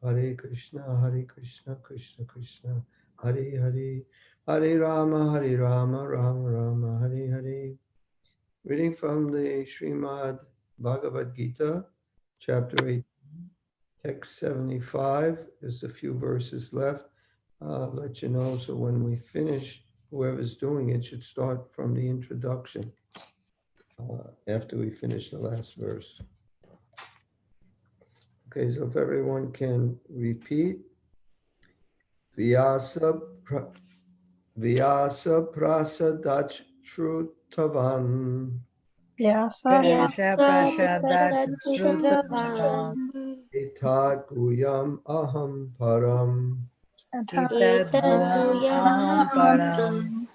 Hare Krishna, Krishna Krishna, Hare Hare, Hare Rama, Rama Rama, Hare Hare. Reading from the Srimad Bhagavad Gita, chapter 8, text 75. There's a few verses left. Let you know, so when we finish, whoever's doing it should start from the introduction after we finish the last verse. Okay, so if everyone can repeat. Vyasa prasadach shrutavan Vyasa prasadat shrutavan etad guyam aham param etad guyam aham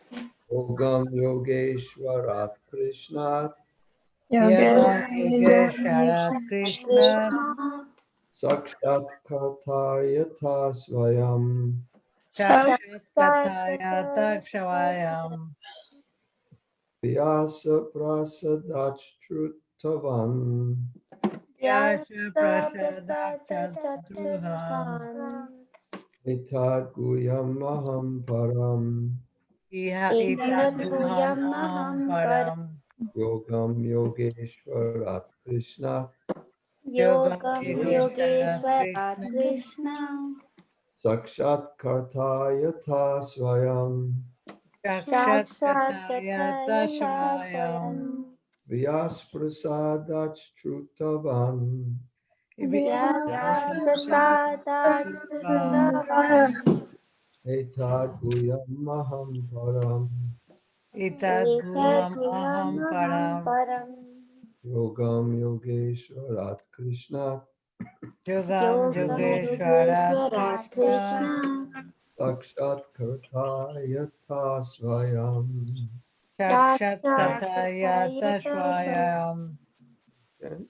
yogam yogeshwarat krishnat Yogeshwarat Krishna sakshat kartayata swayam Sakshat Katayata Kshavayam Vyasa prasadach shrutavan Vyasa prasadat shrutavan etad guyam aham param Iha etad guham aham param Yogam Yogeshwarat Krishna Yogam Yogeshwarat Krishna Sakshat Kartayata Swayam Sakshat Katayata Kshavayam Vyas Prasadat Shrutavan Vyasa prasadat shrutavan Etad Guyam Maham Param Etad guham aham param Yogam Yogeshwarat Krishna Yogam Yogeshwarat Krishna Sakshat Kartayata Swayam. Sakshat Katayata Swayam Okay.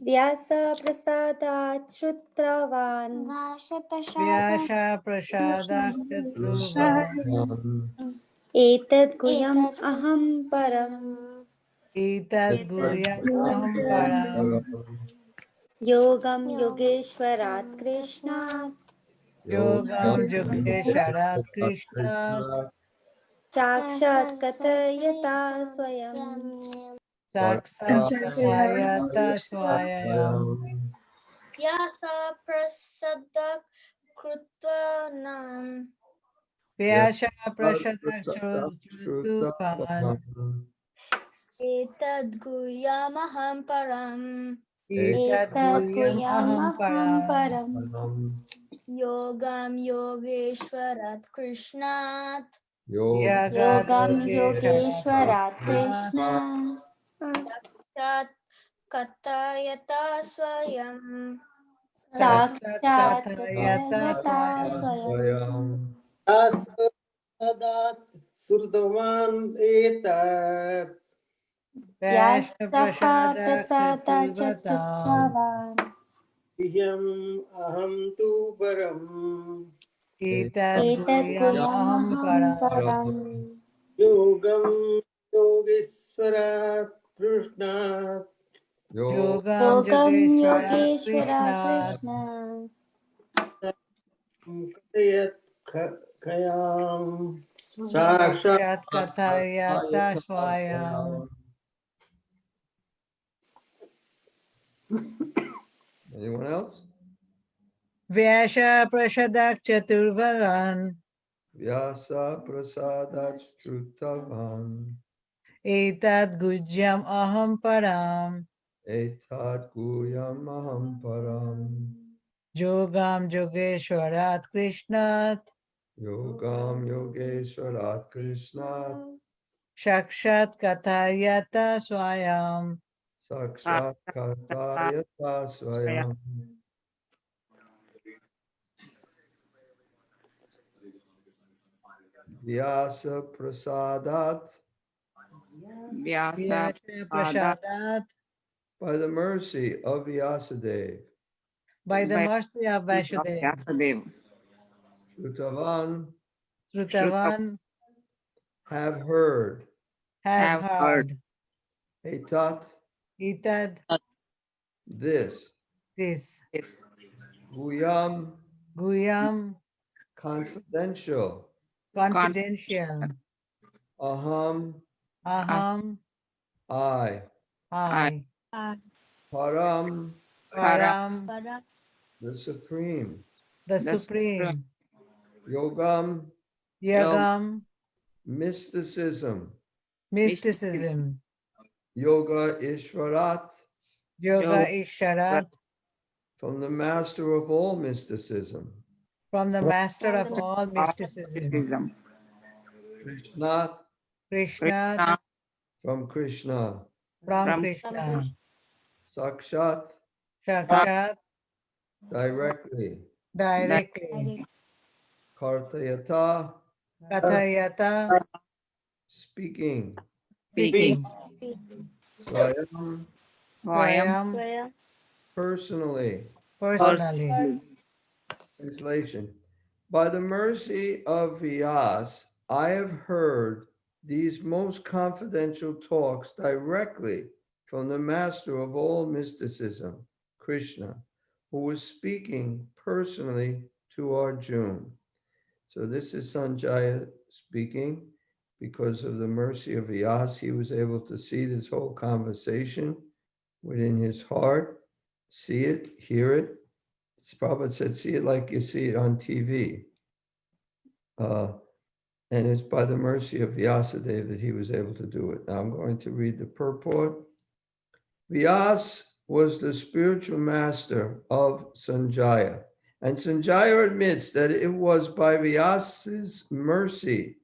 Vyasa prasadat shrutavan Vyasa Prasada Shatruvan etad guyam aham param Etad Guyam Aham Param yogam yogeshwarat krishnat Yogam Yogesharat Krishna sakshat kathayata swayam Saksat Kathayata Swayam Vyasa prasadak krutvanam Vyasa Prasada Shrutufan etad guyamaham param Etad Guyam Aham Param yogam yogeshwarat krishnat Yagat yogam Yogesharat yogeshwarat Krishna krishna sakshat katayata swayam Saksat sakshat Kathayata kathayata Swayam swayam Asadat Surdavan Etat Vyasa Vyasa Prasada prasada Chaturvatam chaturvavan Ihyam Aham Tu Param Etad etad Guyam guyam Aham aham Param param Yogam Yogeshwarat Krishna Yogam yogam Yogeshwarat yogeshwarat Krishna krishna Katayat Kayam Sakshat Sakshat Kathayata Swayam Anyone else? Vyasa Prasadak Chaturvaran Vyasa prasadat shrutavan Etad Gujyam Aham Param etad guyam aham param Yogam Yogeshwarat Krishnat yogam yogeshwarat Krishna Sakshat Kathayata Swayam sakshat kartayata swayam vyasa prasadat Vyasa Prasadat by the mercy of Vyasadeva by the mercy of Vasudev Shrutavan Shrutavan have heard have heard etat Etad this, this, Guyam, Guyam, confidential, confidential, Aham, Aham, I, I, Param, Param, the supreme, the supreme, Yogam, Yagam, mysticism, mysticism, Yoga Ishvarat, Yoga Isharat, from the master of all mysticism, from the master of all mysticism, Krishnat, Krishna, from Krishna, from Krishna, Sakshat, Sakshat, directly, directly, Kartayata, Kathayata, speaking, speaking, Swayam, Swayam, personally. personally. Translation. By the mercy of Vyas, I have heard these most confidential talks directly from the master of all mysticism, Krishna, who was speaking personally to Arjuna. So this is Sanjaya speaking. Because of the mercy of Vyas, he was able to see this whole conversation within his heart, see it, hear it. Prabhupada said, see it like you see it on TV. And it's by the mercy of Vyasadeva that he was able to do it. Now I'm going to read the purport. Vyas was the spiritual master of Sanjaya. And Sanjaya admits that it was by Vyas's mercy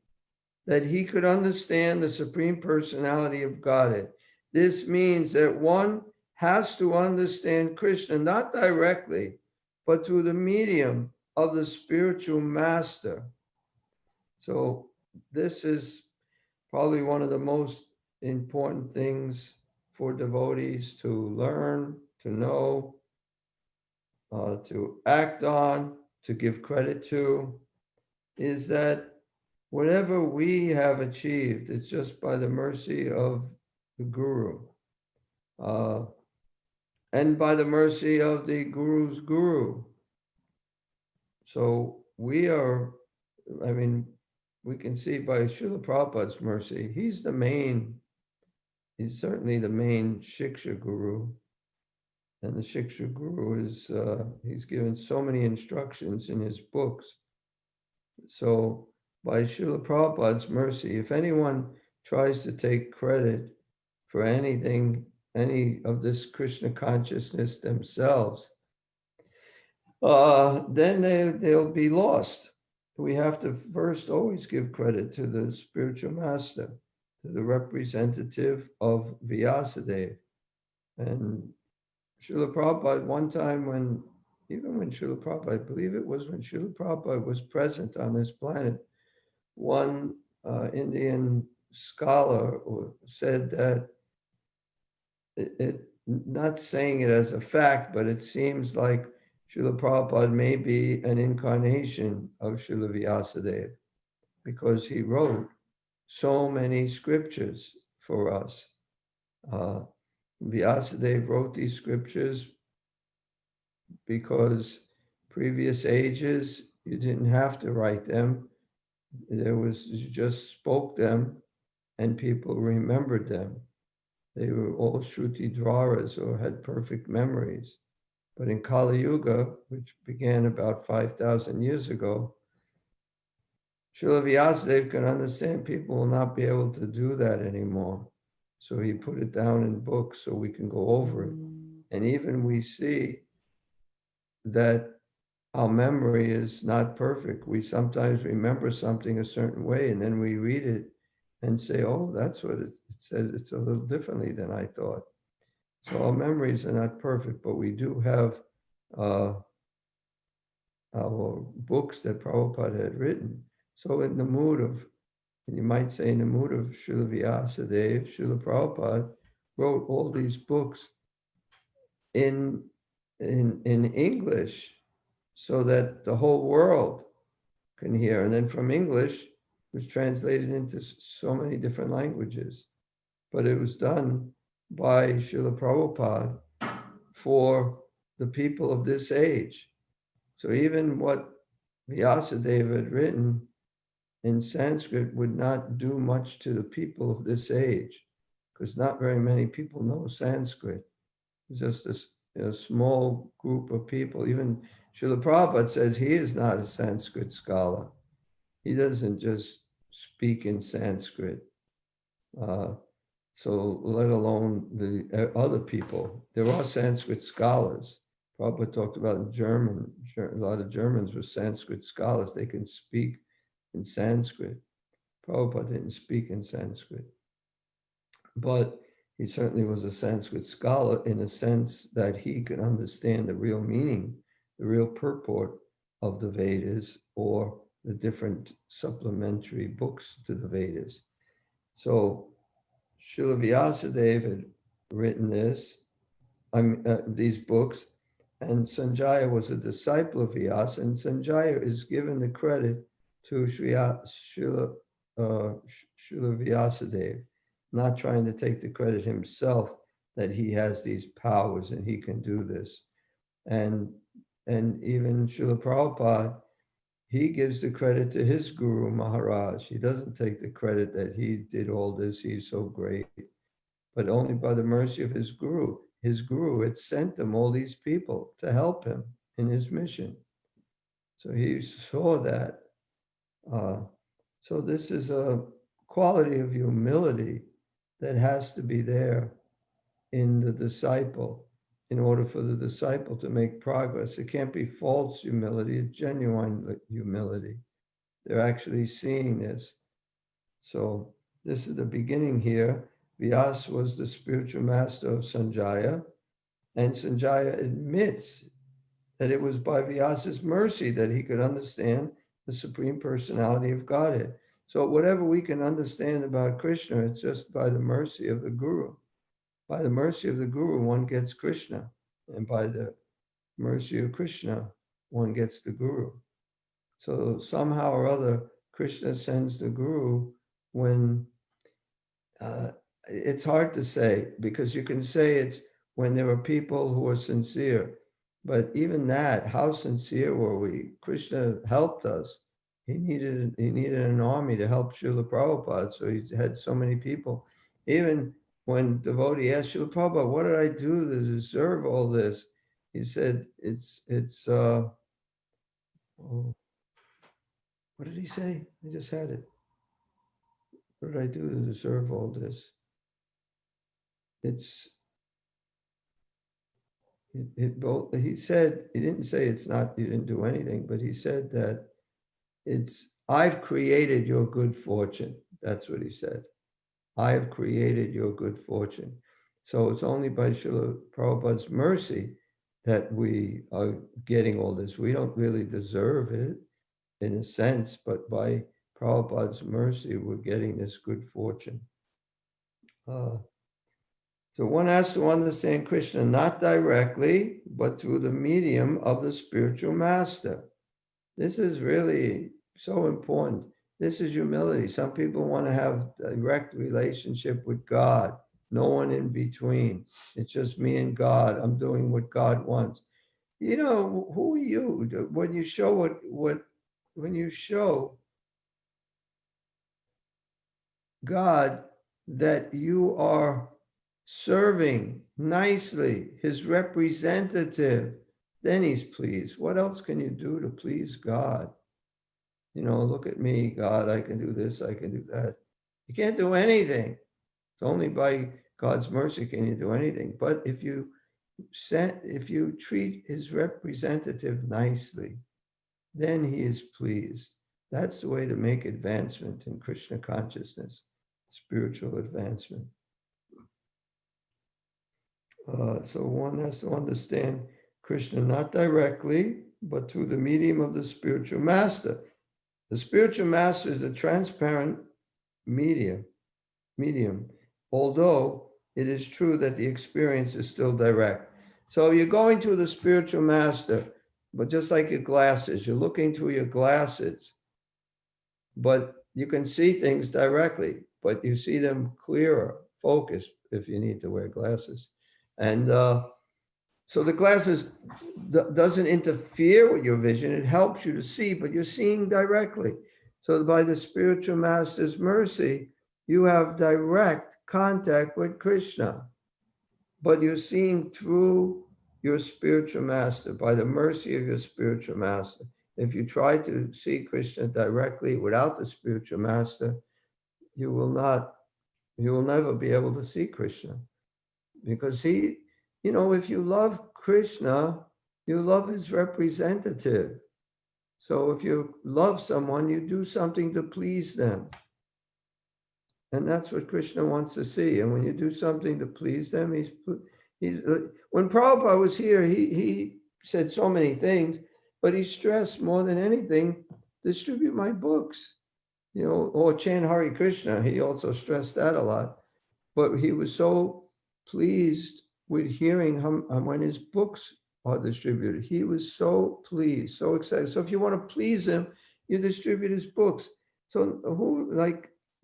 that he could understand the Supreme Personality of Godhead. This means that one has to understand Krishna not directly, but through the medium of the spiritual master. So this is probably one of the most important things for devotees to learn, to know, to act on, to give credit to, is that whatever we have achieved, it's just by the mercy of the Guru. And by the mercy of the Guru's Guru. So we are, I mean, we can see by Srila Prabhupada's mercy, he's certainly the main Shiksha Guru. And the Shiksha Guru is, he's given so many instructions in his books. So by Srila Prabhupada's mercy, if anyone tries to take credit for anything, any of this Krishna consciousness themselves, then they'll be lost. We have to first always give credit to the spiritual master, to the representative of Vyasadeva. And Srila Prabhupada, one time even when Srila Prabhupada, I believe it was when Srila Prabhupada was present on this planet, one Indian scholar said that not saying it as a fact, but it seems like Srila Prabhupada may be an incarnation of Srila Vyasadeva because he wrote so many scriptures for us. Vyasadeva wrote these scriptures because previous ages, you didn't have to write them. You just spoke them and people remembered them. They were all Shruti Dwaras or had perfect memories. But in Kali Yuga, which began about 5,000 years ago, Srila Vyasadeva can understand people will not be able to do that anymore. So he put it down in books so we can go over it. And even we see that our memory is not perfect. We sometimes remember something a certain way and then we read it and say, oh, that's what it says. It's a little differently than I thought. So our memories are not perfect, but we do have our books that Prabhupada had written. So in the mood of, you might say in the mood of Srila Vyasadeva, Srila Prabhupada wrote all these books in English so that the whole world can hear. And then from English, it was translated into so many different languages. But it was done by Srila Prabhupada for the people of this age. So even what Vyasadeva had written in Sanskrit would not do much to the people of this age, because not very many people know Sanskrit. It's just a small group of people. Even Srila Prabhupada says he is not a Sanskrit scholar. He doesn't just speak in Sanskrit. So let alone the other people. There are Sanskrit scholars. Prabhupada talked about German. A lot of Germans were Sanskrit scholars. They can speak in Sanskrit. Prabhupada didn't speak in Sanskrit. But he certainly was a Sanskrit scholar in a sense that he could understand the real meaning, the real purport of the Vedas or the different supplementary books to the Vedas. So Srila Vyasadeva had written these books, and Sanjaya was a disciple of Vyasa, and Sanjaya is given the credit to Srila Vyasadeva, not trying to take the credit himself that he has these powers and he can do this. And even Srila Prabhupada, he gives the credit to his guru Maharaj. He doesn't take the credit that he did all this, he's so great, but only by the mercy of his guru. His guru had sent him all these people to help him in his mission. So he saw that. So this is a quality of humility that has to be there in the disciple in order for the disciple to make progress. It can't be false humility, it's genuine humility. They're actually seeing this. So this is the beginning here. Vyas was the spiritual master of Sanjaya, and Sanjaya admits that it was by Vyasa's mercy that he could understand the Supreme Personality of Godhead. So whatever we can understand about Krishna, it's just by the mercy of the Guru. By the mercy of the Guru, one gets Krishna, and by the mercy of Krishna, one gets the Guru. So somehow or other, Krishna sends the Guru when it's hard to say, because you can say it's when there are people who are sincere. But even that, how sincere were we? Krishna helped us. He needed an army to help Srila Prabhupada, so he had so many people. Even when devotee asked Srila Prabhupada, what did I do to deserve all this? He said, what did he say? I just had it. What did I do to deserve all this? He said, he didn't say it's not, you didn't do anything, but he said that I've created your good fortune. That's what he said. I have created your good fortune. So it's only by Srila Prabhupada's mercy that we are getting all this. We don't really deserve it in a sense, but by Prabhupada's mercy, we're getting this good fortune. So one has to understand Krishna not directly, but through the medium of the spiritual master. This is really so important. This is humility. Some people want to have a direct relationship with God, no one in between. It's just me and God. I'm doing what God wants. You know, who are you? When you show when you show God that you are serving nicely, his representative, then he's pleased. What else can you do to please God? You know, look at me, God, I can do this, I can do that. You can't do anything. It's only by God's mercy can you do anything. But if you treat his representative nicely, then he is pleased. That's the way to make advancement in Krishna consciousness, spiritual advancement. So one has to understand Krishna not directly, but through the medium of the spiritual master. The spiritual master is a transparent medium, although it is true that the experience is still direct. So you're going to the spiritual master, but just like your glasses, you're looking through your glasses, but you can see things directly, but you see them clearer, focused, if you need to wear glasses. And So the glasses doesn't interfere with your vision. It helps you to see, but you're seeing directly. So by the spiritual master's mercy, you have direct contact with Krishna, but you're seeing through your spiritual master, by the mercy of your spiritual master. If you try to see Krishna directly without the spiritual master, you will never be able to see Krishna, because if you love Krishna, you love his representative. So if you love someone, you do something to please them. And that's what Krishna wants to see. And when you do something to please them, when Prabhupada was here, he said so many things, but he stressed more than anything, distribute my books, or chant Hare Krishna. He also stressed that a lot. But he was so pleased with hearing when his books are distributed. He was so pleased, so excited. So if you want to please him, you distribute his books. So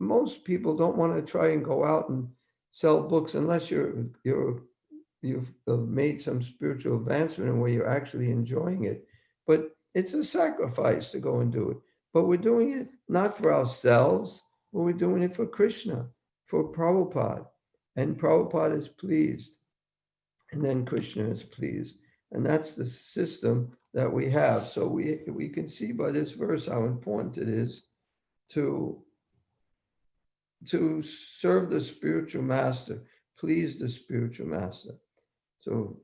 most people don't want to try and go out and sell books unless you've made some spiritual advancement and where you're actually enjoying it. But it's a sacrifice to go and do it. But we're doing it not for ourselves, but we're doing it for Krishna, for Prabhupada. And Prabhupada is pleased. And then Krishna is pleased. And that's the system that we have. So we can see by this verse how important it is to serve the spiritual master, please the spiritual master. So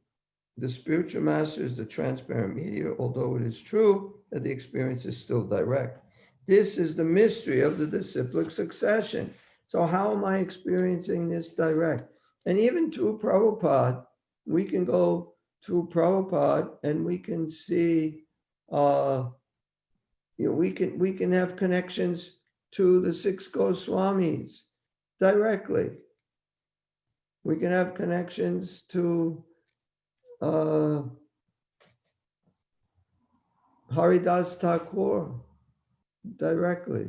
the spiritual master is the transparent media, although it is true that the experience is still direct. This is the mystery of the disciplic succession. So how am I experiencing this direct? And even through Prabhupada, we can go through Prabhupada and we can see, we can have connections to the 6 Goswamis directly. We can have connections to Haridas Thakur directly,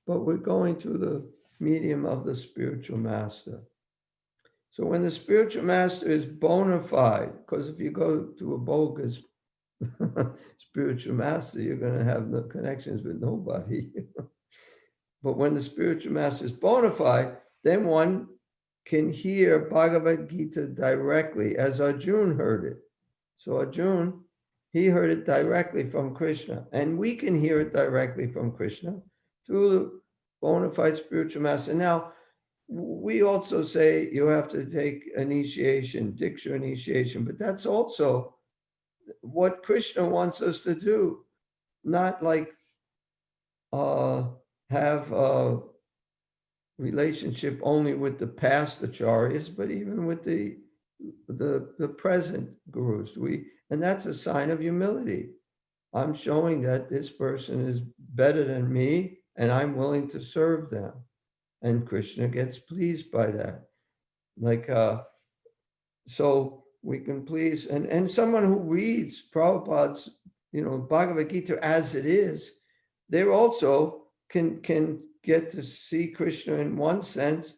but we're going through the medium of the spiritual master. So when the spiritual master is bona fide, because if you go to a bogus spiritual master, you're going to have no connections with nobody. But when the spiritual master is bona fide, then one can hear Bhagavad Gita directly, as Arjuna heard it. So Arjuna, he heard it directly from Krishna, and we can hear it directly from Krishna through the bona fide spiritual master. Now, we also say you have to take initiation, Diksha initiation, but that's also what Krishna wants us to do, not like have a relationship only with the past acharyas, but even with the present gurus. And that's a sign of humility. I'm showing that this person is better than me, and I'm willing to serve them. And Krishna gets pleased by that. So we can please, and someone who reads Prabhupada's, Bhagavad Gita as it is, they also can get to see Krishna in one sense.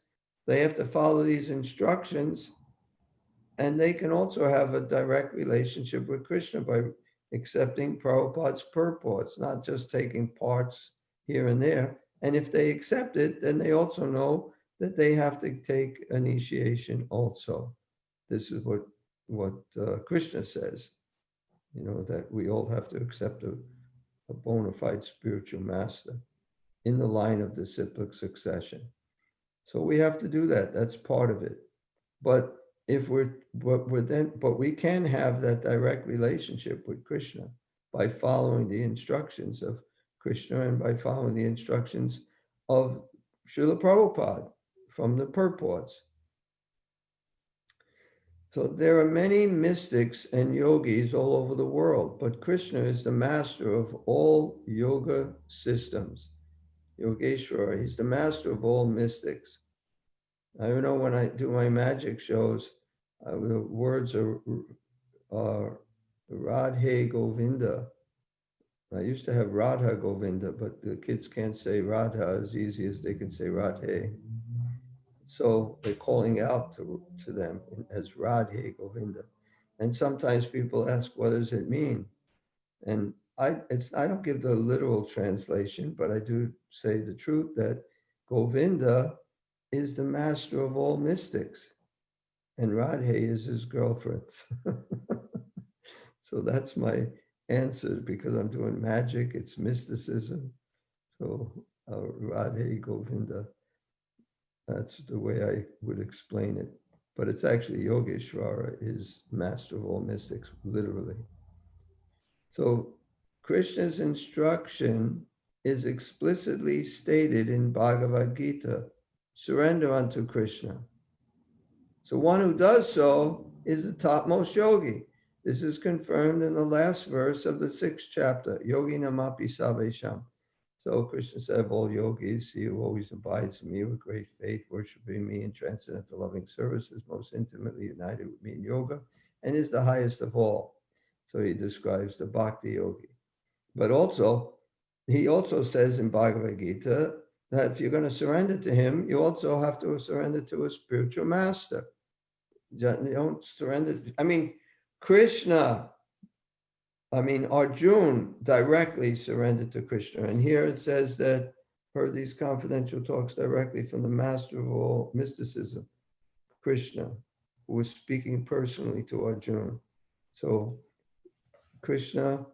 They have to follow these instructions, and they can also have a direct relationship with Krishna by accepting Prabhupada's purports, not just taking parts here and there. And if they accept it, then they also know that they have to take initiation also. This is what Krishna says, that we all have to accept a bona fide spiritual master in the line of disciplic succession. So we have to do that. That's part of it. But we can have that direct relationship with Krishna by following the instructions of Krishna and by following the instructions of Srila Prabhupada from the purports. So there are many mystics and yogis all over the world, but Krishna is the master of all yoga systems. Yogeshwara, he's the master of all mystics. I know when I do my magic shows, the words are Radhe Govinda. I used to have Radha Govinda, but the kids can't say Radha as easy as they can say Radhe. So they're calling out to them as Radhe Govinda. And sometimes people ask, what does it mean? And I don't give the literal translation, but I do say the truth that Govinda is the master of all mystics, and Radhe is his girlfriend. So that's my answer, because I'm doing magic, it's mysticism. So Radhe Govinda, that's the way I would explain it. But it's actually Yogeshwara is master of all mystics, literally. So Krishna's instruction is explicitly stated in Bhagavad Gita, surrender unto Krishna. So one who does so is the topmost yogi. This is confirmed in the last verse of the 6th chapter, Yogi Namapi Savesham. So Krishna said of all yogis, he who always abides in me with great faith, worshiping me in transcendental loving service, is most intimately united with me in yoga, and is the highest of all. So he describes the bhakti yogi. But also, he also says in Bhagavad Gita that if you're going to surrender to him, you also have to surrender to a spiritual master. You don't surrender. I mean, Arjun directly surrendered to Krishna. And here it says that heard these confidential talks directly from the master of all mysticism, Krishna, who was speaking personally to Arjun. So Krishna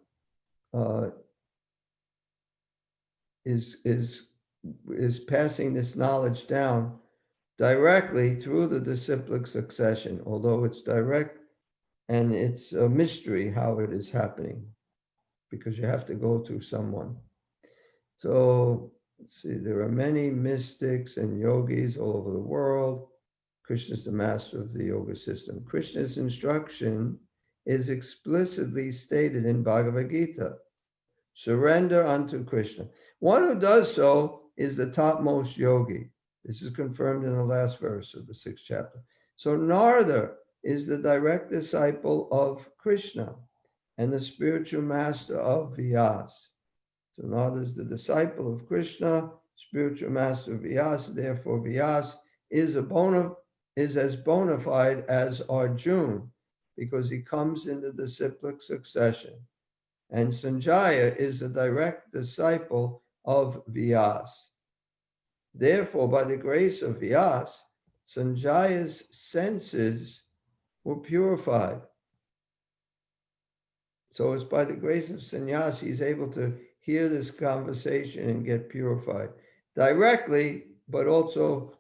is passing this knowledge down directly through the disciplic succession, although it's direct and it's a mystery how it is happening, because you have to go through someone. So let's see, there are many mystics and yogis all over the world. Krishna is the master of the yoga system. Krishna's instruction is explicitly stated in Bhagavad Gita. Surrender unto Krishna. One who does so is the topmost yogi. This is confirmed in the last verse of the 6th chapter. So Narada is the direct disciple of Krishna and the spiritual master of Vyasa. So Narada is the disciple of Krishna, spiritual master of Vyasa. Therefore, Vyasa is as bona fide as Arjun, because he comes in the disciplic succession. And Sanjaya is a direct disciple of Vyasa. Therefore, by the grace of Vyasa, Sanjaya's senses were purified. So it's by the grace of sannyas he's able to hear this conversation and get purified directly, but also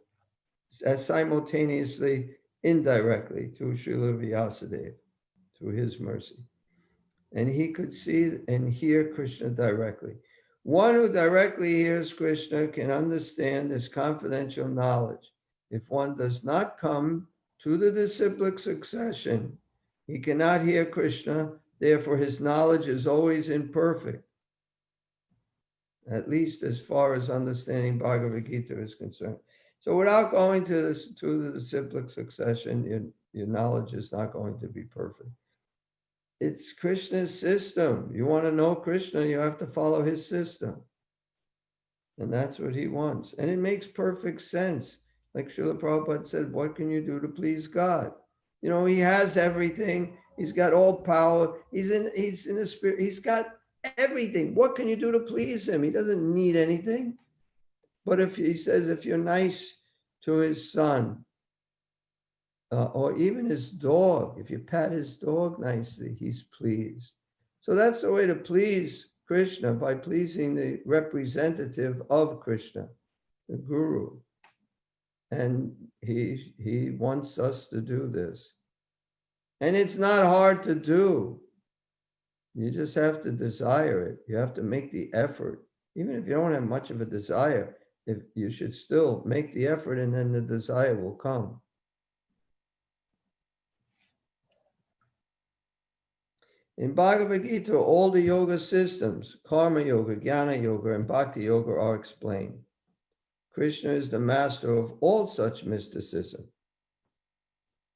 as simultaneously indirectly through Srila Vyasadeva, through his mercy. And he could see and hear Krishna directly. One who directly hears Krishna can understand this confidential knowledge. If one does not come to the disciplic succession, he cannot hear Krishna, therefore his knowledge is always imperfect, at least as far as understanding Bhagavad Gita is concerned. So without going to the disciplic succession, your knowledge is not going to be perfect. It's Krishna's system. You want to know Krishna, you have to follow his system. And that's what he wants. And it makes perfect sense. Like Srila Prabhupada said, what can you do to please God? You know, he has everything. He's got all power. He's in the spirit. He's got everything. What can you do to please him? He doesn't need anything. But if he says, if you're nice to his son, or even his dog, if you pat his dog nicely, he's pleased. So that's the way to please Krishna, by pleasing the representative of Krishna, the Guru. And he wants us to do this. And it's not hard to do. You just have to desire it. You have to make the effort. Even if you don't have much of a desire, if you should still make the effort, and then the desire will come. In Bhagavad Gita, all the yoga systems, karma yoga, jnana yoga, and bhakti yoga are explained. Krishna is the master of all such mysticism.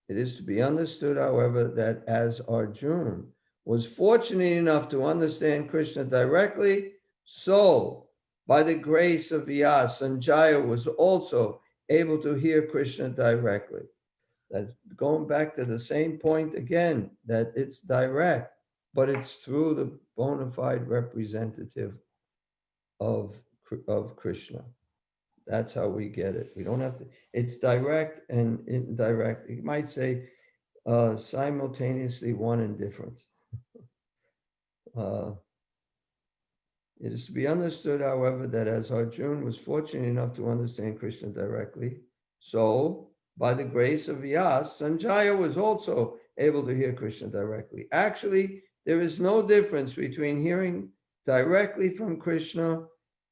It is to be understood, however, that as Arjuna was fortunate enough to understand Krishna directly, so by the grace of Vyasa, Sanjaya was also able to hear Krishna directly. That's going back to the same point again, that it's direct, but it's through the bona fide representative of Krishna. That's how we get it. We don't have to, it's direct and indirect. You might say simultaneously one and different. It is to be understood, however, that as Arjuna was fortunate enough to understand Krishna directly, so by the grace of Vyas, Sanjaya was also able to hear Krishna directly. Actually, there is no difference between hearing directly from Krishna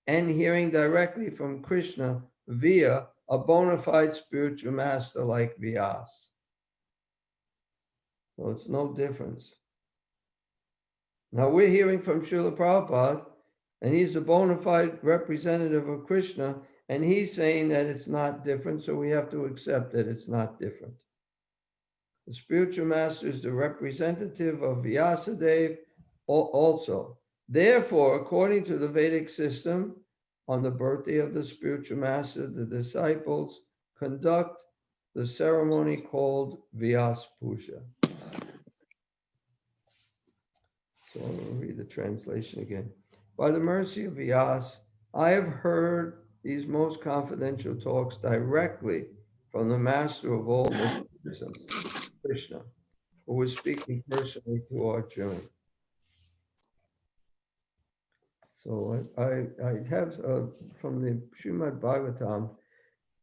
and hearing directly from Krishna via a bona fide spiritual master like Vyas. So it's no difference. Now we're hearing from Srila Prabhupada, and he's a bona fide representative of Krishna, and he's saying that it's not different, so we have to accept that it's not different. The spiritual master is the representative of Vyasadeva also. Therefore, according to the Vedic system, on the birthday of the spiritual master, the disciples conduct the ceremony called Vyas Puja. So I'm going to read the translation again. By the mercy of Vyas, I have heard these most confidential talks directly from the master of all mysticism, Krishna, who was speaking personally to Arjuna. So I have from the Srimad Bhagavatam,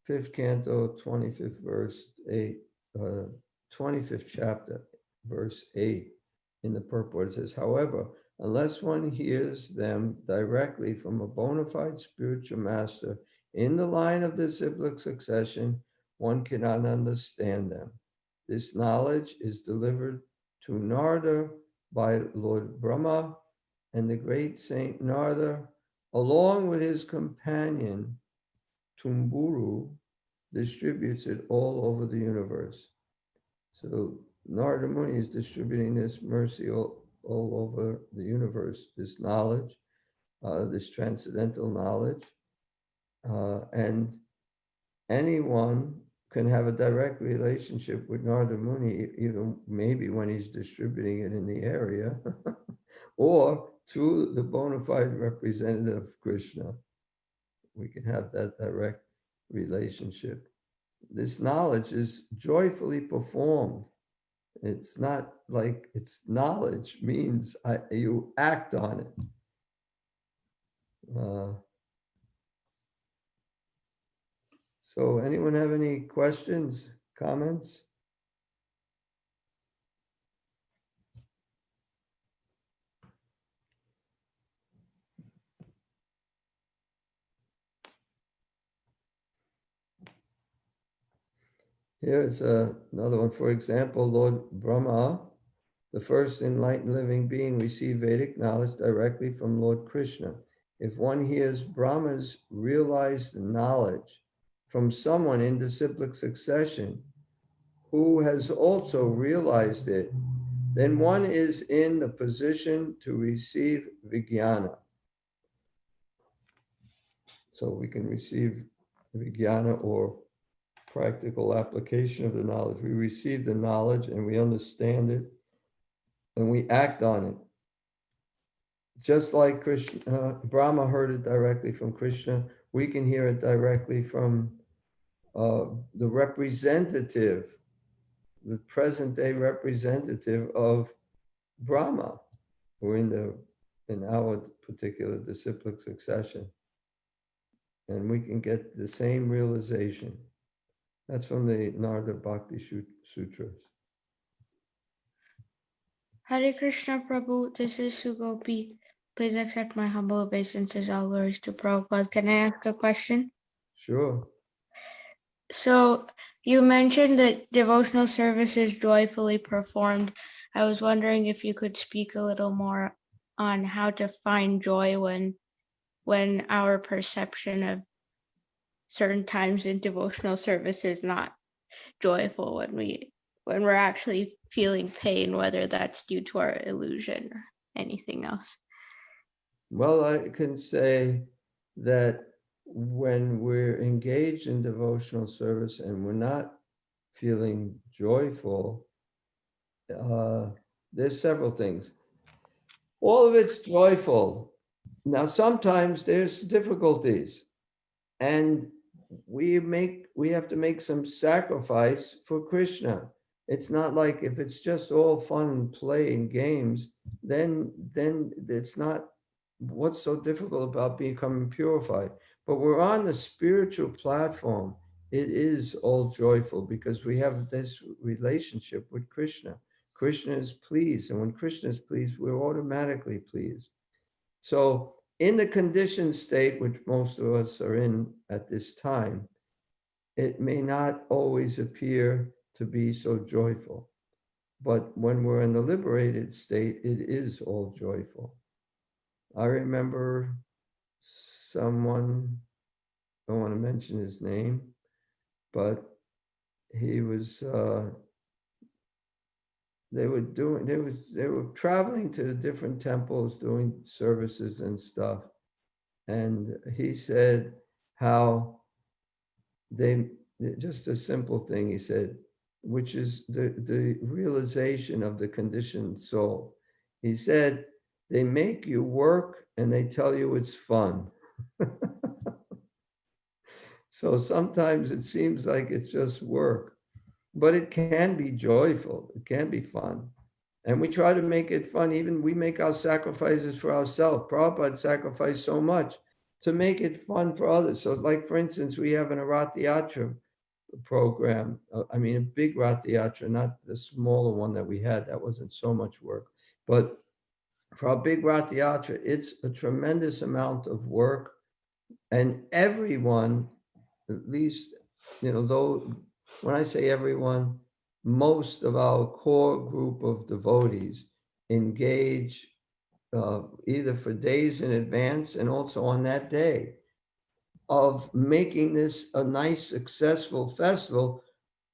5th canto, 25th verse, 25th chapter, verse 8, in the purport, it says, however, unless one hears them directly from a bona fide spiritual master in the line of disciplic succession, one cannot understand them. This knowledge is delivered to Narada by Lord Brahma, and the great Saint Narada, along with his companion Tumburu, distributes it all over the universe. So Narada Muni is distributing this mercy all over the universe, this knowledge, this transcendental knowledge, and anyone can have a direct relationship with Narada Muni, even maybe when he's distributing it in the area, or through the bona fide representative of Krishna. We can have that direct relationship. This knowledge is joyfully performed. It's not like it's knowledge means you act on it. So anyone have any questions, comments? Here's another one. For example, Lord Brahma, the first enlightened living being, received Vedic knowledge directly from Lord Krishna. If one hears Brahma's realized knowledge from someone in disciplic succession who has also realized it, then one is in the position to receive Vijnana. So we can receive Vijnana or practical application of the knowledge. We receive the knowledge and we understand it and we act on it. Just like Krishna, Brahma heard it directly from Krishna, we can hear it directly from the representative, the present day representative of Brahma, who in our particular disciplic succession. And we can get the same realization. That's from the Narada Bhakti Sutras. Hare Krishna Prabhu, this is Sugopi. Please accept my humble obeisances, all glories to Prabhupada. Can I ask a question? Sure. So you mentioned that devotional service is joyfully performed. I was wondering if you could speak a little more on how to find joy when our perception of certain times in devotional service is not joyful, when we're actually feeling pain, whether that's due to our illusion or anything else. Well, I can say that when we're engaged in devotional service and we're not feeling joyful, there's several things. All of it's joyful. Now, sometimes there's difficulties, and we have to make some sacrifice for Krishna. It's not like if it's just all fun and play and games, then it's not what's so difficult about becoming purified. But we're on the spiritual platform. It is all joyful because we have this relationship with Krishna. Krishna is pleased, and when Krishna is pleased, we're automatically pleased. So in the conditioned state, which most of us are in at this time, it may not always appear to be so joyful. But when we're in the liberated state, it is all joyful. I remember someone, I don't want to mention his name, but he was, they were traveling to the different temples doing services and stuff. And he said how just a simple thing, he said, which is the realization of the conditioned soul. He said, they make you work and they tell you it's fun. So sometimes it seems like it's just work, but it can be joyful. It can be fun. And we try to make it fun. Even we make our sacrifices for ourselves. Prabhupada sacrificed so much to make it fun for others. So like, for instance, we have an Rath Yatra program. I mean, a big Rath Yatra, not the smaller one that we had. That wasn't so much work. But for our big Rath Yatra, it's a tremendous amount of work. And everyone, at least, though when I say everyone, most of our core group of devotees engage either for days in advance and also on that day of making this a nice, successful festival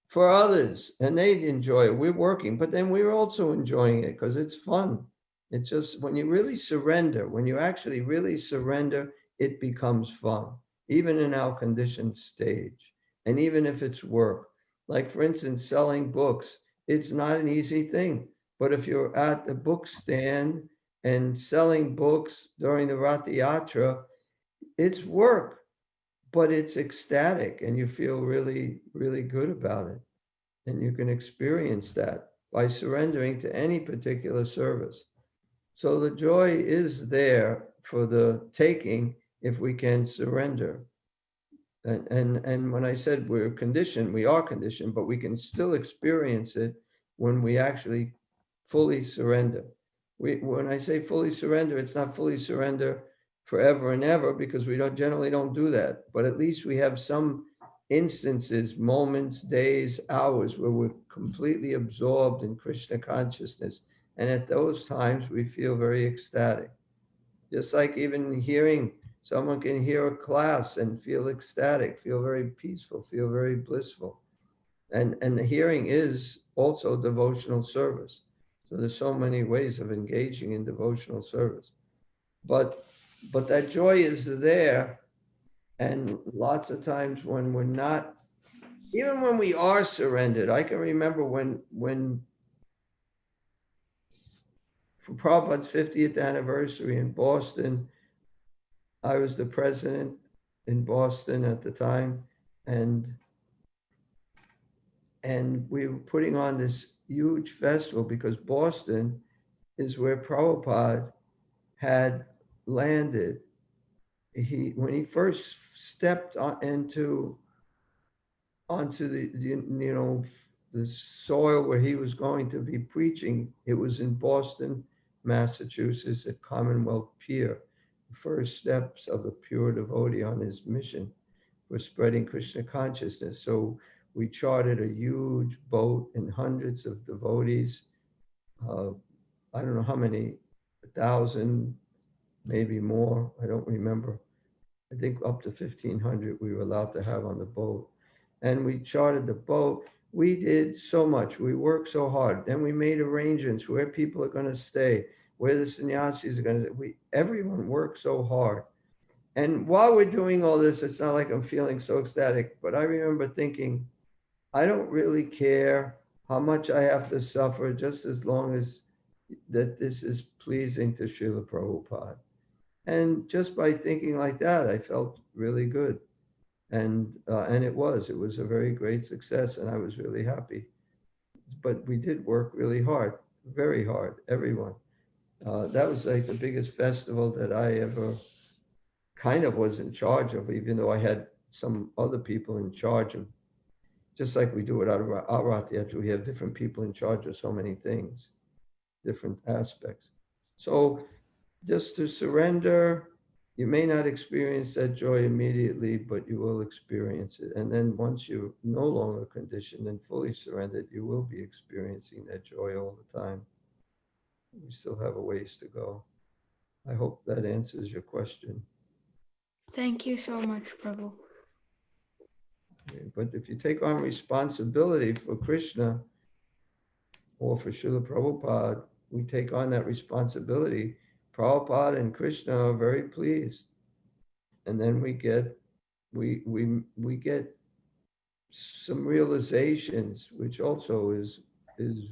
for others. And they enjoy it. We're working, but then we're also enjoying it because it's fun. It's just when you really surrender, when you actually really surrender, it becomes fun, even in our conditioned stage. And even if it's work, like for instance, selling books, it's not an easy thing. But if you're at the book stand and selling books during the Rath Yatra, it's work, but it's ecstatic and you feel really, really good about it. And you can experience that by surrendering to any particular service. So the joy is there for the taking if we can surrender. And when I said we're conditioned, we are conditioned, but we can still experience it when we actually fully surrender. When I say fully surrender, it's not fully surrender forever and ever, because we generally don't do that. But at least we have some instances, moments, days, hours where we're completely absorbed in Krishna consciousness. And at those times, we feel very ecstatic. Just like even hearing, someone can hear a class and feel ecstatic, feel very peaceful, feel very blissful. And the hearing is also devotional service. So there's so many ways of engaging in devotional service. But that joy is there. And lots of times when we're not, even when we are surrendered, I can remember when for Prabhupada's 50th anniversary in Boston, I was the president in Boston at the time, and we were putting on this huge festival because Boston is where Prabhupada had landed. When he first stepped onto the soil where he was going to be preaching, it was in Boston, Massachusetts, at Commonwealth Pier, the first steps of a pure devotee on his mission for spreading Krishna consciousness. So we chartered a huge boat and hundreds of devotees. I don't know how many, 1,000, maybe more. I don't remember. I think up to 1,500 we were allowed to have on the boat. And we chartered the boat. We did so much. We worked so hard. Then we made arrangements where people are going to stay, where the sannyasis are going to stay. Everyone worked so hard. And while we're doing all this, it's not like I'm feeling so ecstatic, but I remember thinking, I don't really care how much I have to suffer, just as long as that this is pleasing to Srila Prabhupada. And just by thinking like that, I felt really good. And it was a very great success, and I was really happy. But we did work really hard, very hard, everyone. That was like the biggest festival that I ever kind of was in charge of, even though I had some other people in charge of, just like we do it out of our Rat Yatra, we have different people in charge of so many things, different aspects. So just to surrender, you may not experience that joy immediately, but you will experience it. And then once you're no longer conditioned and fully surrendered, you will be experiencing that joy all the time. We still have a ways to go. I hope that answers your question. Thank you so much, Prabhu. But if you take on responsibility for Krishna or for Srila Prabhupada, we take on that responsibility. Prabhupada and Krishna are very pleased. And then we get some realizations, which also is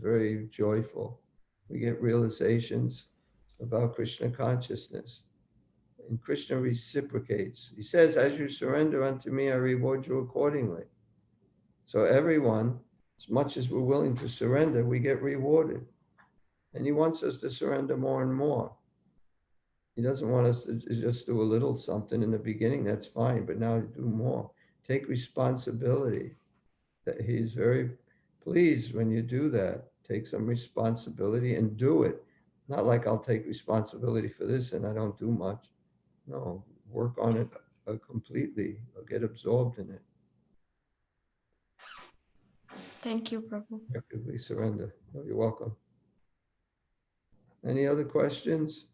very joyful. We get realizations about Krishna consciousness. And Krishna reciprocates. He says, as you surrender unto me, I reward you accordingly. So everyone, as much as we're willing to surrender, we get rewarded. And he wants us to surrender more and more. He doesn't want us to just do a little something in the beginning, that's fine, but now do more. Take responsibility. That he's very pleased when you do that. Take some responsibility and do it. Not like I'll take responsibility for this and I don't do much. No, work on it completely, or get absorbed in it. Thank you, Prabhu. Actively surrender. Oh, you're welcome. Any other questions?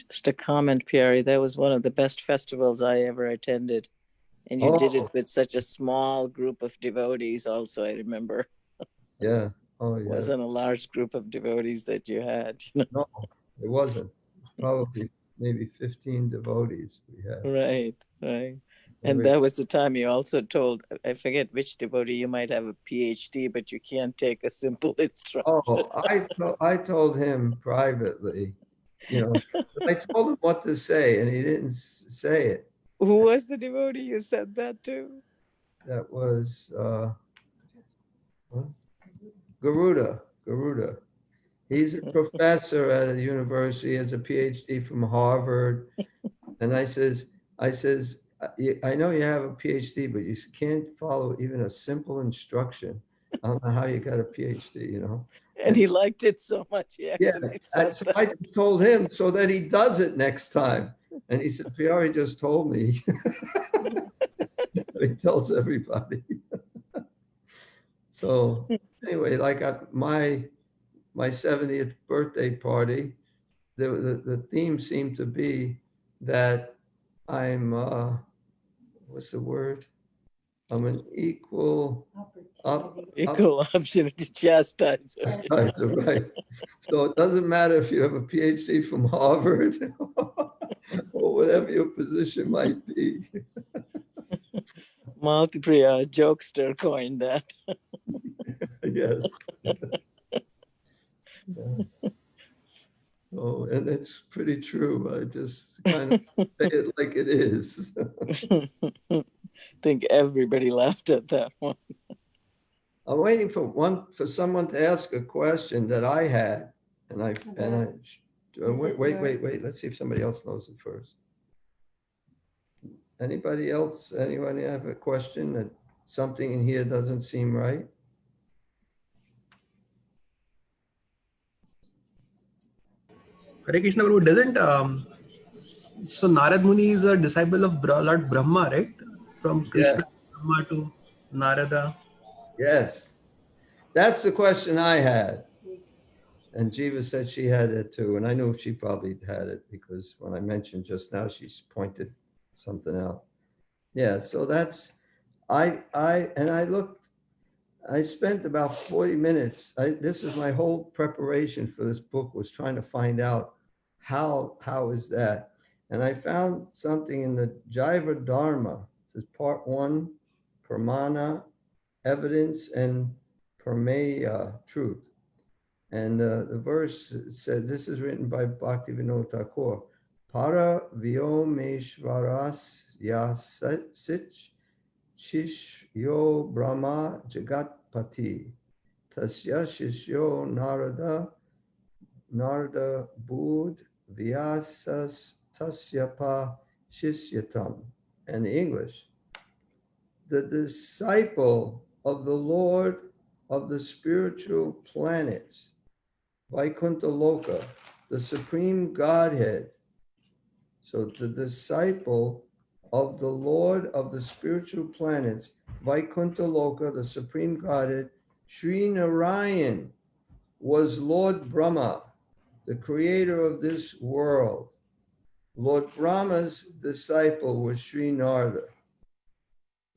Just a comment, Pyari. That was one of the best festivals I ever attended. And you did it with such a small group of devotees also, I remember. Yeah. Oh, yeah. It wasn't a large group of devotees that you had. No, it wasn't. Probably maybe 15 devotees we had. Right. And that was the time you also told, I forget which devotee, you might have a PhD, but you can't take a simple instruction. Oh, I told him privately, I told him what to say and he didn't say it. Who was the devotee you said that to? That was Garuda. He's a professor at a university, has a PhD from Harvard. And I says, I know you have a PhD, but you can't follow even a simple instruction. I don't know how you got a PhD, And he liked it so much. Yeah, I just told him so that he does it next time. And he said, Pyari just told me. He tells everybody. So anyway, like at my 70th birthday party, the theme seemed to be that I'm, what's the word? I'm an equal opportunity chastiser. Right. So it doesn't matter if you have a PhD from Harvard or whatever your position might be. Maltipriya jokester coined that. Yes. Yeah. Oh, and it's pretty true. I just kind of say it like it is. I think everybody laughed at that one. I'm waiting for someone to ask a question that I had, and I wait. Let's see if somebody else knows it first. Anybody else? Anyone have a question that something in here doesn't seem right? Hare Krishna Prabhu, doesn't so Narad Muni is a disciple of Lord Brahma, right? From Krishna Brahma to Narada. Yes, that's the question I had. And Jiva said she had it too, and I knew she probably had it because when I mentioned just now, she's pointed something out. Yeah, so that's I spent about 40 minutes. This is my whole preparation for this book, was trying to find out how is that. And I found something in the Jaiva Dharma. It says part 1, Pramana evidence and prameya, truth. And the verse said, this is written by Bhaktivinoda Thakur, para vyomeshvaras yasich shishyo brahma jagatpati tasya shishyo narada bud vyasas tasyapa shishyatam. And the English, the disciple of the Lord of the spiritual planets, Vaikuntha Loka, the supreme Godhead. So the disciple of the Lord of the spiritual planets, Vaikuntha Loka, the supreme Godhead, Sri Narayan was Lord Brahma, the creator of this world. Lord Brahma's disciple was Sri Narada.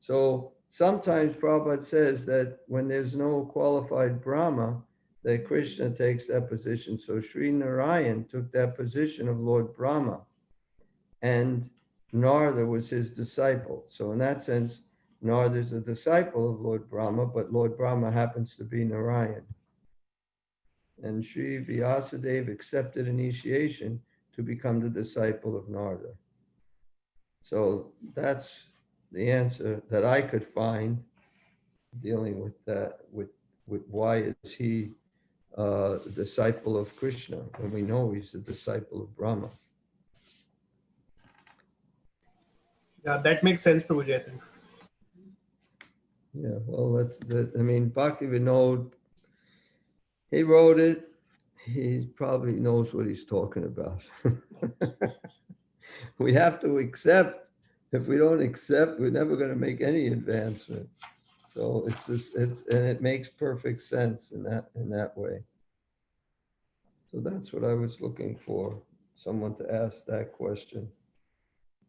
So sometimes Prabhupada says that when there's no qualified Brahma, that Krishna takes that position. So Sri Narayan took that position of Lord Brahma, and Narada was his disciple. So in that sense, Narada is a disciple of Lord Brahma, but Lord Brahma happens to be Narayan. And Sri Vyasadeva accepted initiation to become the disciple of Narada. So that's the answer that I could find dealing with that, with why is he a disciple of Krishna when we know he's a disciple of Brahma. Yeah, that makes sense, Prabhuji, I think. Yeah, well, that's the, I mean, Bhaktivinoda, he wrote it. He probably knows what he's talking about. We have to accept. If we don't accept, we're never going to make any advancement. So it's just, and it makes perfect sense in that way. So that's what I was looking for, someone to ask that question,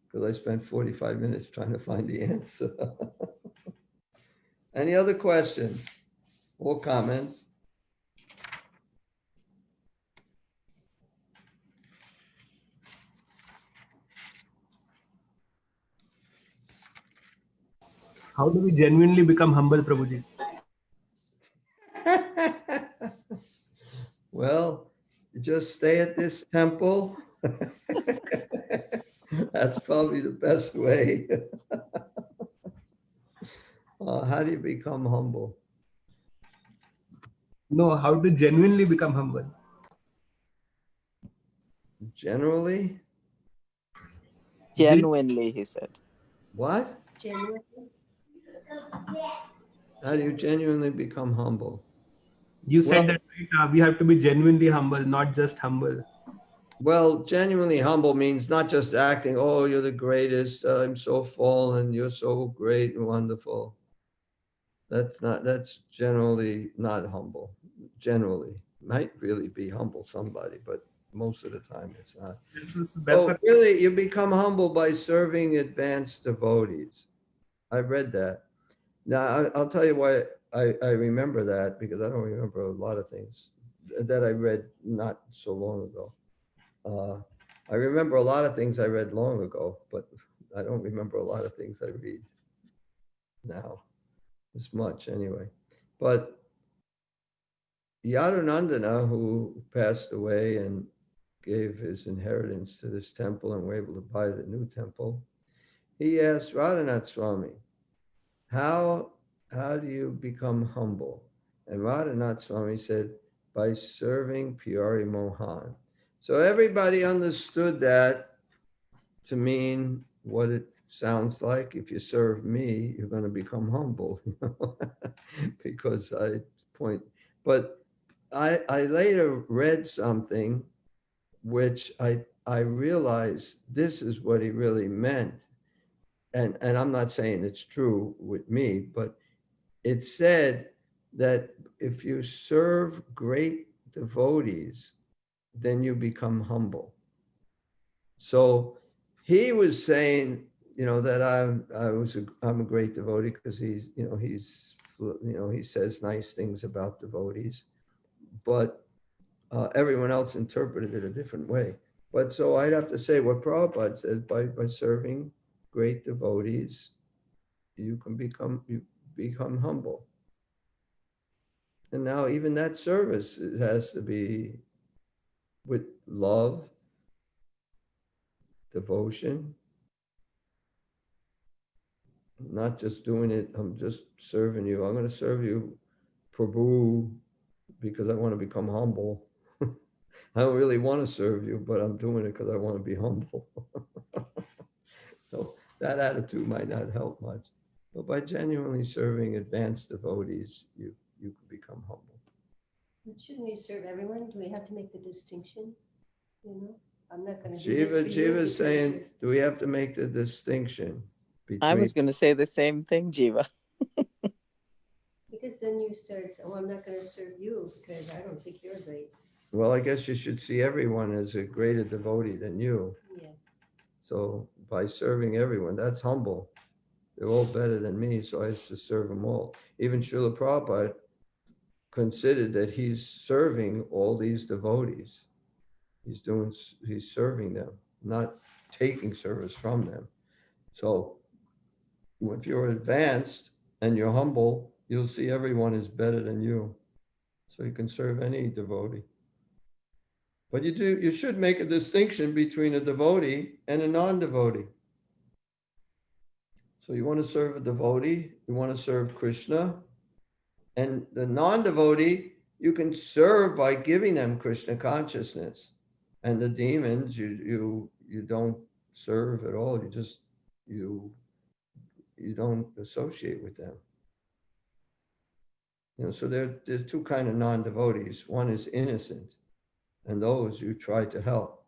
because I spent 45 minutes trying to find the answer. Any other questions or comments? How do we genuinely become humble, Prabhuji? Well, just stay at this temple. That's probably the best way. How do you become humble? No, how to genuinely become humble? Generally? Genuinely, he said. What? How do you genuinely become humble? You said Well- that right, we have to be genuinely humble, not just humble. Well, genuinely humble means not just acting, oh, you're the greatest, I'm so fallen, you're so great and wonderful. That's generally not humble. Generally, might really be humble somebody, but most of the time it's not. That's Really, you become humble by serving advanced devotees. I read that. Now, I'll tell you why I remember that, because I don't remember a lot of things that I read not so long ago. I remember a lot of things I read long ago, but I don't remember a lot of things I read now, as much anyway. But Yadunandana, who passed away and gave his inheritance to this temple and were able to buy the new temple, he asked Radhanath Swami, how do you become humble? And Radhanath Swami said, by serving Pyari Mohan. So everybody understood that to mean what it sounds like. If you serve me, you're going to become humble, because I point. But I later read something which I realized this is what he really meant. And I'm not saying it's true with me, but it said that if you serve great devotees, then you become humble. So he was saying, that I'm a great devotee because he says nice things about devotees, but everyone else interpreted it a different way. But so I'd have to say what Prabhupada said, by serving great devotees, you become humble. And now even that service, it has to be with love, devotion, not just doing it, I'm just serving you. I'm going to serve you, Prabhu, because I want to become humble. I don't really want to serve you, but I'm doing it because I want to be humble. So that attitude might not help much. But by genuinely serving advanced devotees, you can become humble. But shouldn't we serve everyone? Do we have to make the distinction? You know, I'm not going to do this for you. Jiva's because saying, you're- do we have to make the distinction I between? was going to say the same thing, Jiva. Because then you start, oh, I'm not going to serve you because I don't think you're great. Well, I guess you should see everyone as a greater devotee than you. Yeah. So by serving everyone, that's humble. They're all better than me, so I have to serve them all. Even Srila Prabhupada considered that he's serving all these devotees. He's serving them, not taking service from them. So if you're advanced and you're humble, you'll see everyone is better than you. So you can serve any devotee. But you should make a distinction between a devotee and a non-devotee. So you want to serve a devotee, you want to serve Krishna, and the non-devotee, you can serve by giving them Krishna consciousness. And the demons, you don't serve at all. You don't associate with them. So there's two kind of non-devotees. One is innocent, and those you try to help.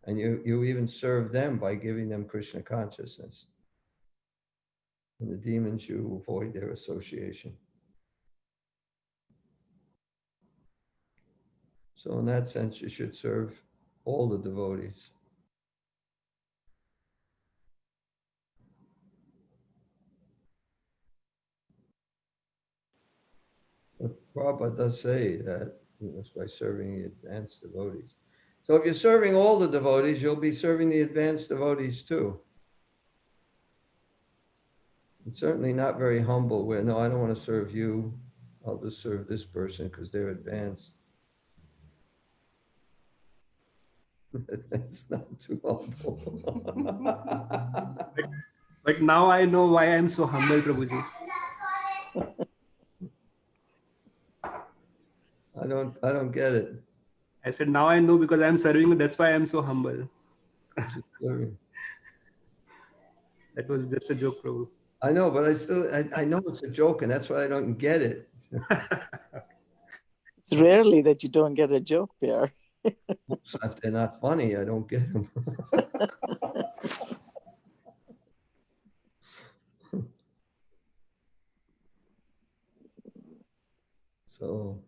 And you even serve them by giving them Krishna consciousness. And the demons, you avoid their association. So in that sense, you should serve all the devotees. But Prabhupada does say that it's by serving the advanced devotees. So if you're serving all the devotees, you'll be serving the advanced devotees too. It's certainly not very humble where, no, I don't want to serve you. I'll just serve this person because they're advanced. That's not too humble. But now I know why I'm so humble, Prabhuji. I don't get it. I said, now I know because I'm serving, that's why I'm so humble. Sorry. That was just a joke, Prabhu. I know, but I know it's a joke, and that's why I don't get it. It's rarely that you don't get a joke, Pyari. If they're not funny, I don't get them. So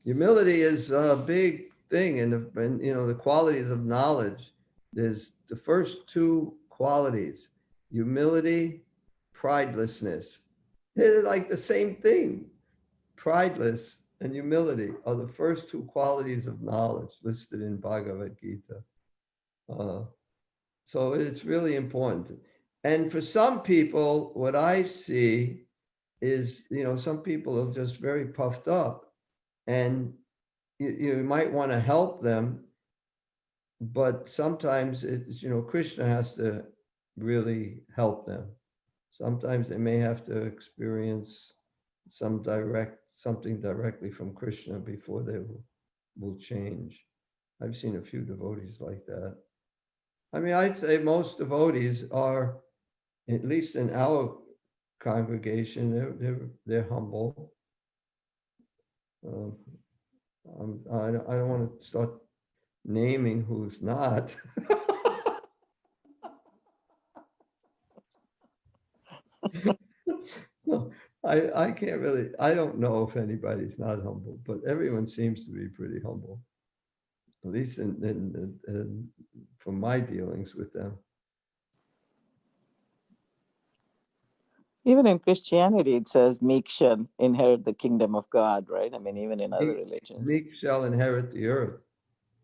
humility is a big thing, and the qualities of knowledge. There's the first two qualities: humility, pridelessness. They're like the same thing. Prideless and humility are the first two qualities of knowledge listed in Bhagavad Gita. So it's really important. And for some people, what I see is, some people are just very puffed up, and you might want to help them, but sometimes it's, Krishna has to really help them. Sometimes they may have to experience something directly from Krishna before they will change. I've seen a few devotees like that. I mean, I'd say most devotees are, at least in our congregation, they're humble. I don't want to start naming who's not. No, I can't really, I don't know if anybody's not humble, but everyone seems to be pretty humble, at least from my dealings with them. Even in Christianity, it says meek shall inherit the kingdom of God, right? I mean, even in other religions. Meek shall inherit the earth.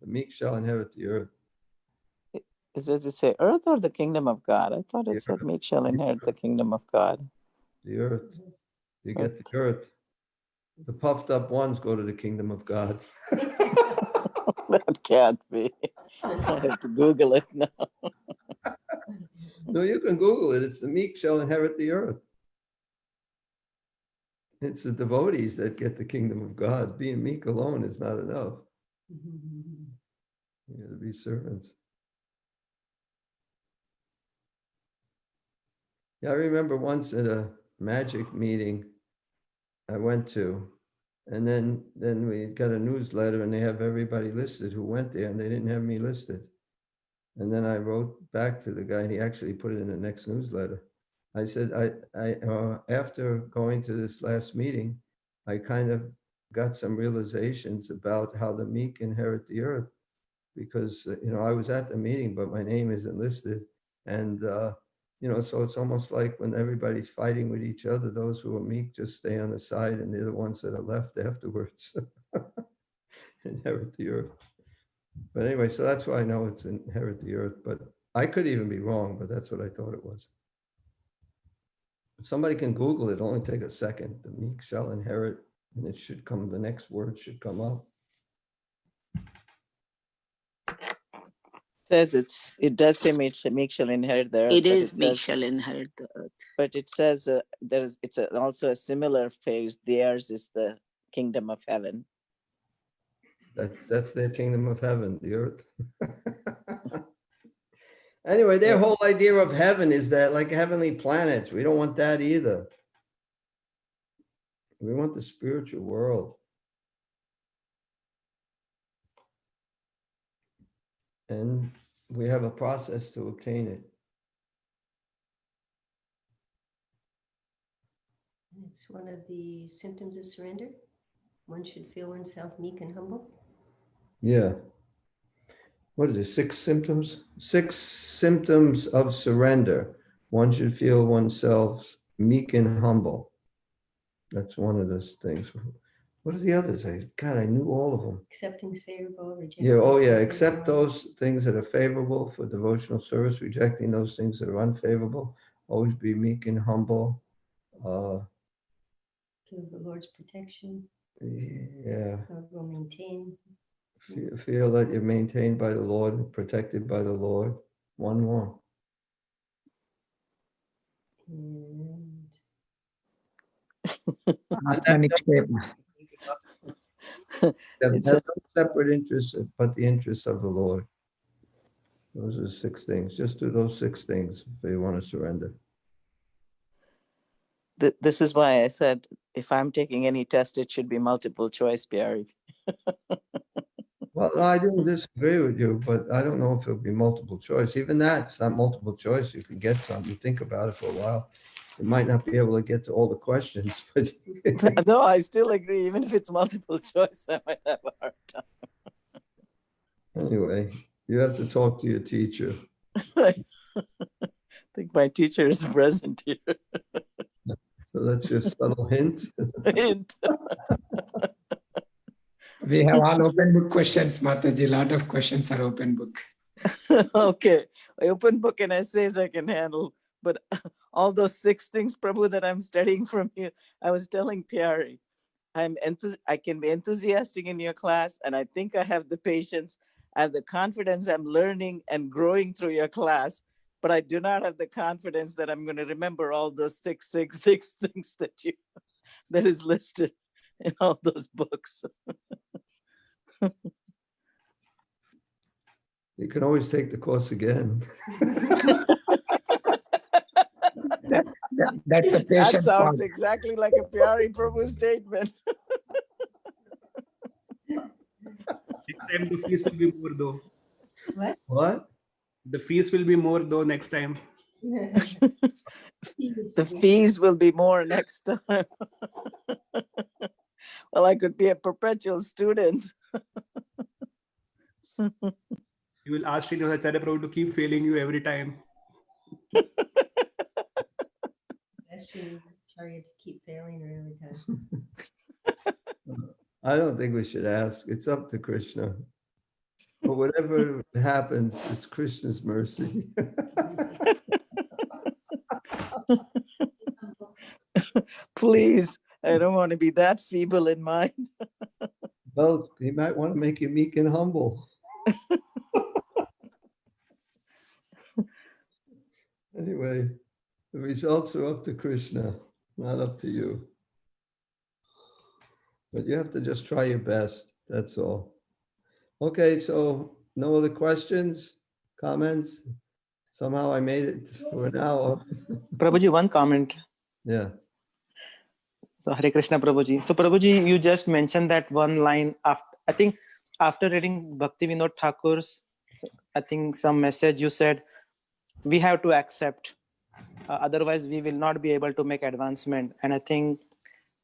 The meek shall inherit the earth. Does it say earth or the kingdom of God? I thought it said meek shall inherit the kingdom of God. The earth. You get the earth. The puffed up ones go to the kingdom of God. That can't be. I have to Google it now. No, you can Google it. It's the meek shall inherit the earth. It's the devotees that get the kingdom of God. Being meek alone is not enough. You got to be servants. Yeah, I remember once at a magic meeting I went to, and then we got a newsletter and they have everybody listed who went there, and they didn't have me listed. And then I wrote back to the guy, and he actually put it in the next newsletter. I said, after going to this last meeting, I kind of got some realizations about how the meek inherit the earth, because, I was at the meeting, but my name isn't listed. And, so it's almost like when everybody's fighting with each other, those who are meek just stay on the side, and they're the ones that are left afterwards. Inherit the earth. But anyway, so that's why I know it's inherit the earth, but I could even be wrong, but that's what I thought it was. If somebody can Google it, it'll only take a second. The meek shall inherit, and it should come, the next word should come up. It does say meek shall inherit the earth. It is meek shall inherit the earth. But it says it's also a similar phrase. Theirs is the kingdom of heaven. That's their kingdom of heaven, the earth. Anyway, their whole idea of heaven is that like heavenly planets. We don't want that either. We want the spiritual world. And we have a process to obtain it. It's one of the symptoms of surrender. One should feel oneself meek and humble. Yeah. What is it? 6 symptoms? 6 symptoms of surrender. One should feel oneself meek and humble. That's one of those things. What are the others? I knew all of them. Accepting is favorable, rejecting. Yeah, oh yeah, is accept unfavorable. those things that are favorable for devotional service, rejecting those things that are unfavorable. Always be meek and humble. Feel the Lord's protection. Yeah. Will maintain. Feel that you're maintained by the Lord, protected by the Lord. One more. And Have no separate interests but the interests of the Lord. Those are 6 things. Just do those 6 things if you want to surrender. This is why I said, if I'm taking any test, it should be multiple choice, Pyari. Well, I didn't disagree with you, but I don't know if it'll be multiple choice. Even that's not multiple choice. You can get some. You think about it for a while. You might not be able to get to all the questions, but No, I still agree. Even if it's multiple choice, I might have a hard time. anyway, you have to talk to your teacher. I think my teacher is present here. So that's your subtle hint. Hint. We have all open book questions, Mataji. A lot of questions are open book. Okay, open book and essays I can handle, but all those 6 things, Prabhu, that I'm studying from you, I was telling Pyari, I can be enthusiastic in your class, and I think I have the patience, I have the confidence I'm learning and growing through your class, but I do not have the confidence that I'm going to remember all those six things that is listed in all those books. You can always take the course again. That's the That patient sounds part. exactly like a Pyari Prabhu statement. Next time the fees will be more though. what? What? The fees will be more though next time. The fees will be more next time. Well, I could be a perpetual student. You will ask Srinivasacharya Prabhu to keep failing you every time. That's true. Sorry to keep failing her every time. I don't think we should ask. It's up to Krishna. But whatever happens, it's Krishna's mercy. Please, I don't want to be that feeble in mind. Well, he might want to make you meek and humble. Anyway, the results are up to Krishna, not up to you. But you have to just try your best. That's all. Okay, so no other questions, comments? Somehow I made it for an hour. Prabhuji, one comment. Yeah. So Hare Krishna, Prabhuji. So Prabhuji, you just mentioned that one line after, I think after reading Bhakti Vinod Thakur's, I think some message you said, we have to accept, otherwise we will not be able to make advancement. And I think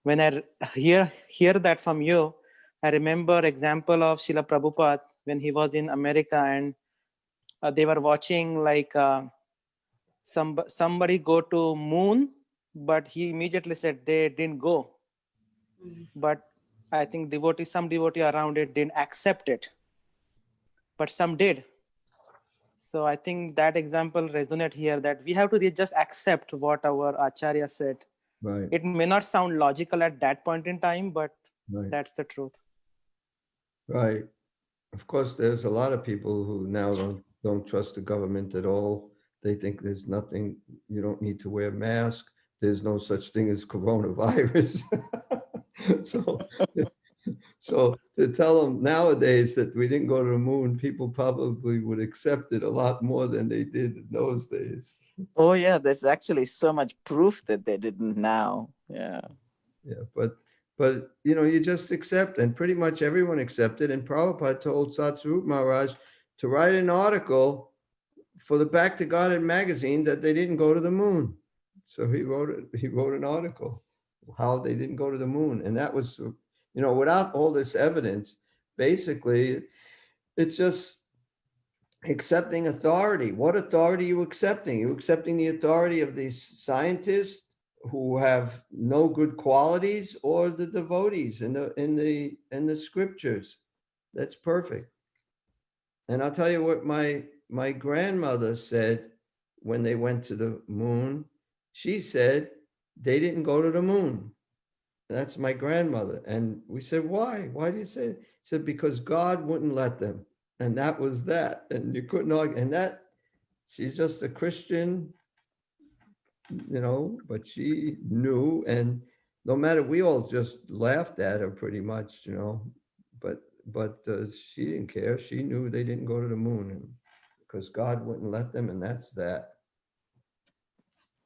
when I hear that from you, I remember example of Srila Prabhupada when he was in America and they were watching like somebody go to moon, but he immediately said they didn't go. But I think some devotee around it didn't accept it, but some did. So I think that example resonates here, that we have to just accept what our Acharya said. Right. It may not sound logical at that point in time, but Right. that's the truth. Right. Of course, there's a lot of people who now don't trust the government at all. They think there's nothing, you don't need to wear a mask. There's no such thing as coronavirus. So to tell them nowadays that we didn't go to the moon, people probably would accept it a lot more than they did in those days. Oh yeah, there's actually so much proof that they didn't now. Yeah. Yeah, but you know, you just accept, and pretty much everyone accepted. And Prabhupada told Satsvarup Maharaj to write an article for the Back to Godhead magazine that they didn't go to the moon. So he wrote an article how they didn't go to the moon. And that was, you know, without all this evidence, basically, it's just accepting authority. What authority are you accepting? You're accepting the authority of these scientists who have no good qualities, or the devotees in the scriptures. That's perfect. And I'll tell you what my grandmother said when they went to the moon. She said they didn't go to the moon. That's my grandmother. And we said, why? Why do you say it? She said, because God wouldn't let them. And that was that. And you couldn't argue. And that, she's just a Christian, you know, but she knew. And no matter, we all just laughed at her pretty much, you know, but she didn't care. She knew they didn't go to the moon, and because God wouldn't let them, and that's that.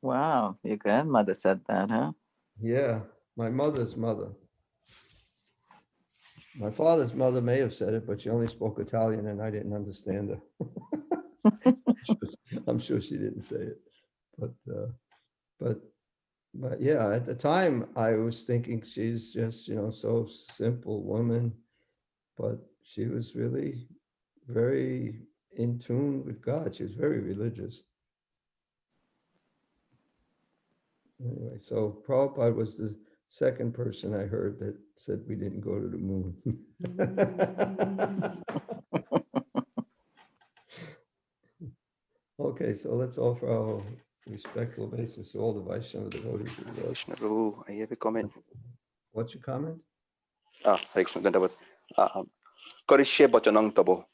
Wow, your grandmother said that, huh? Yeah, my mother's mother. My father's mother may have said it, but she only spoke Italian and I didn't understand her. I'm sure she didn't say it, but yeah, at the time I was thinking she's just, you know, so simple woman, but she was really very in tune with God. She was very religious. Anyway, so Prabhupada was the second person I heard that said we didn't go to the moon. Okay, so let's offer our respectful obeisance to all the Vaishnava devotees. Krishna Prabhu, I have a comment. What's your comment? Hare Krishna, Dandavat. Karishye Bachanang Tabo.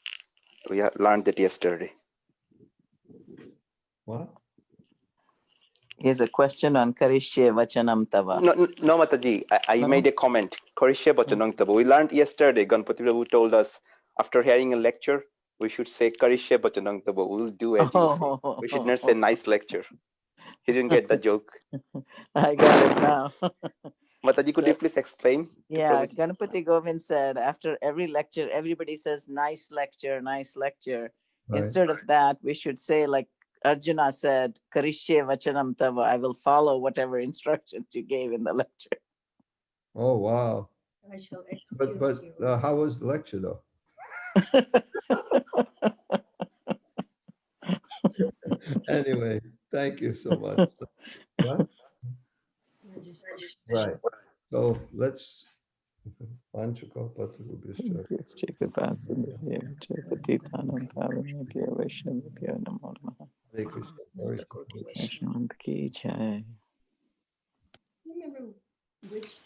We learned that yesterday. What? Here's a question on Karishye Vachanam Tava. No, Mataji, I made a comment. Karishye Bachanang Tabo. We learned yesterday, Ganpati Prabhu told us, after hearing a lecture, we should say Karishye Bachanang Tabo. We'll do as you say. We should not say nice lecture. He didn't get the joke. I got it now. Mataji, could you please explain? Yeah, Ganpati Govind said after every lecture, everybody says nice lecture, nice lecture. Right. Instead of that, we should say like Arjuna said, Karishye Vachanam Tava. I will follow whatever instructions you gave in the lecture. Oh, wow. I shall execute But how was the lecture though? Anyway, thank you so much. What? Right. So let's. Hare Krishna. You remember which